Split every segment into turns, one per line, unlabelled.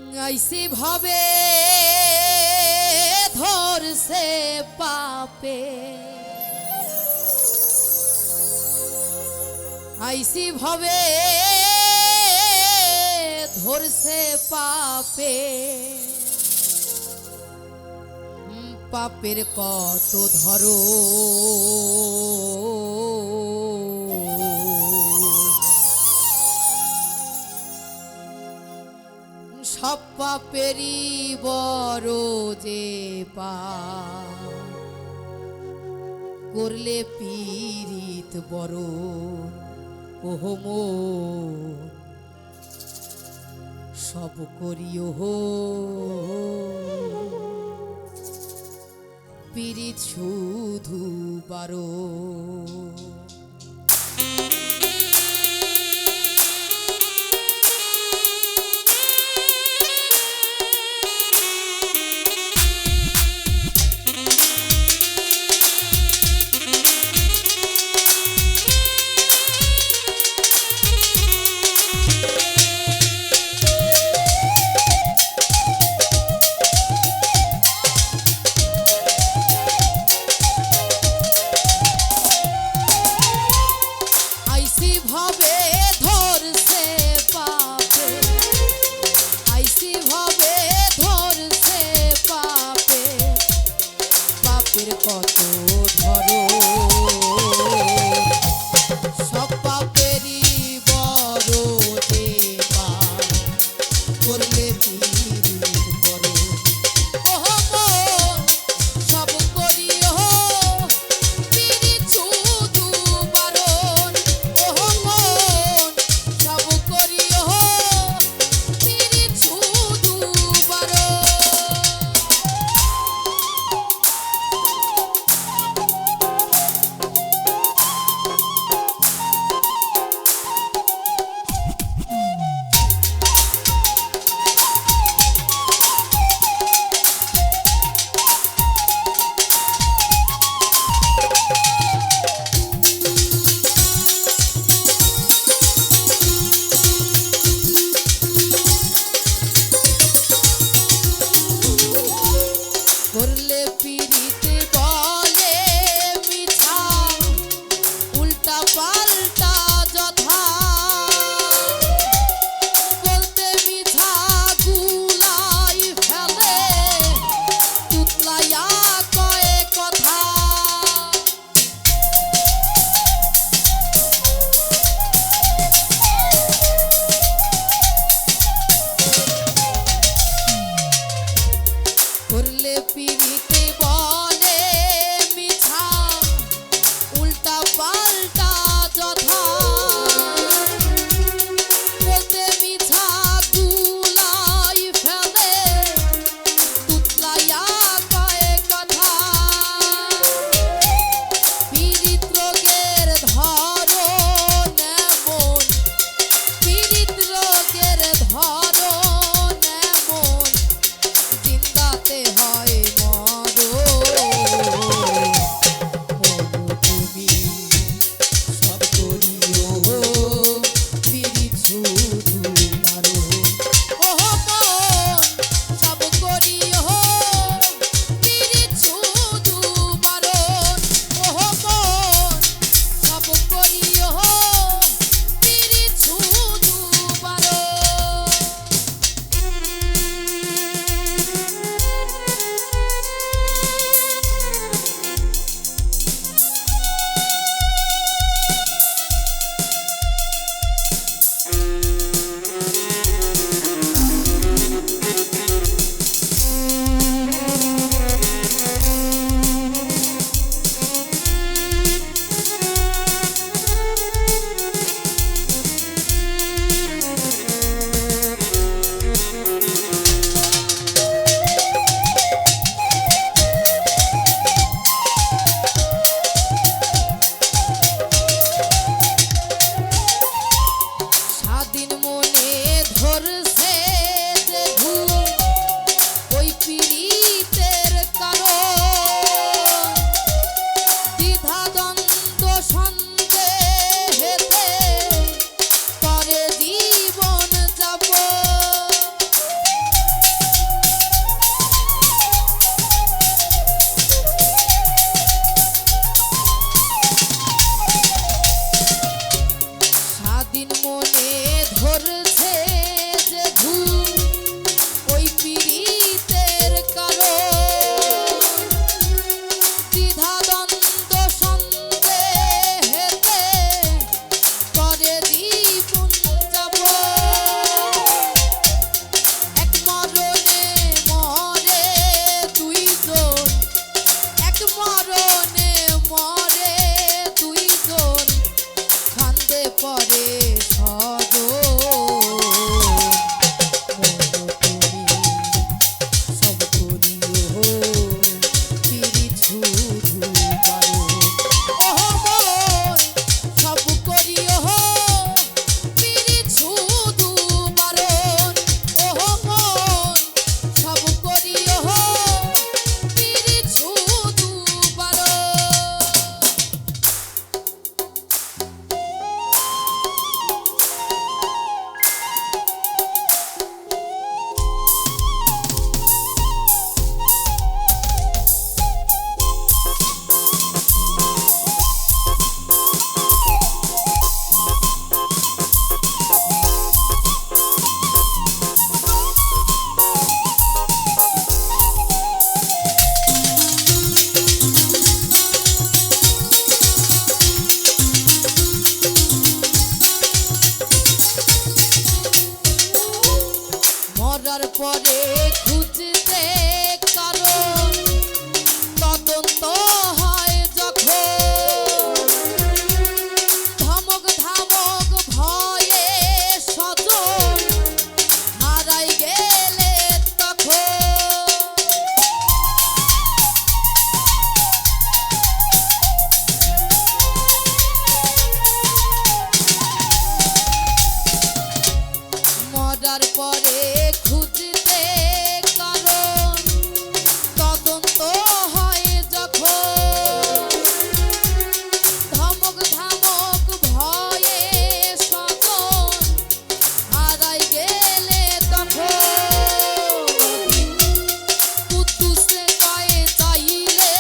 আইসি ভাবে ধরছে পাপে, আইসি ভাবে ধরছে পাপে, পাপের কত ধরো সব পাপেরই বড় যে পাপ করলে পীড়িত বড় ওহো মন সব করিও পীড়িত শুধু বারো। কত ধরো সব পাপেরই বড় যে পাপ করলে পীড়িত বড় ওহো মন সব করিও পীড়িত শুধু বারণ ওহো মন সব করিও পীড়িত শুধু বারণ। করলে পীড়িতে বলে মিছা উল্টা পাল্টা যথা বলতে মিছা গুলাই ফেলে তুতলাইয়া কয়ে কথা করলে পীড়িতে বলে মিছা উল্টা পাল্টা যথা বলতে মিছা গুলাই ফেলে তুতলাইয়া কয়ে কথা পীড়িত রোগের ধরন এমন পীড়িত রোগের ধরন এমন জিন্দাতে হয় মরণ মরার পরে খুঁজতে কারণ তদন্ত হয় যখন ধমক ধামক ভয়ে স্বজন হারাই গেলে তখন মরার পরে খুঁজতে কারণ তদন্ত হয় যখন ধমক ধামক ভয়ে স্বজন হারাই গেলে তখন কুদ্দুসে কয়ে চাইলে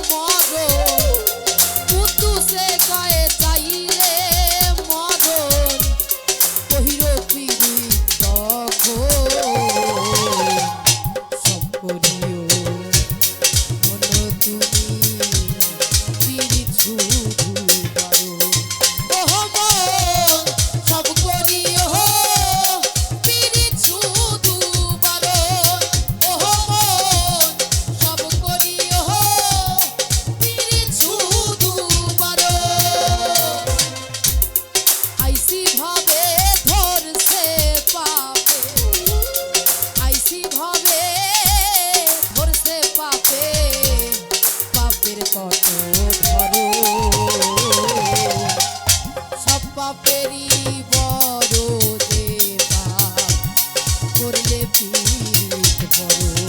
মরণ কুদ্দুসে কয়ে চাইলে মরণ কহিল পিড়ি তখন সব করিও মন তুমি পিড়ি শুধু পারো ওহ মন সব করিও পিড়ি শুধু পারো ওহ মন সব করিও পিড়ি শুধু পারো আইসি ভাবে ধরছে পাপে আইসি ভাবে ধরছে পাপে পাপের কত ধরো সব পাপেরই বড় যে পাপ করলে পীড়িত করো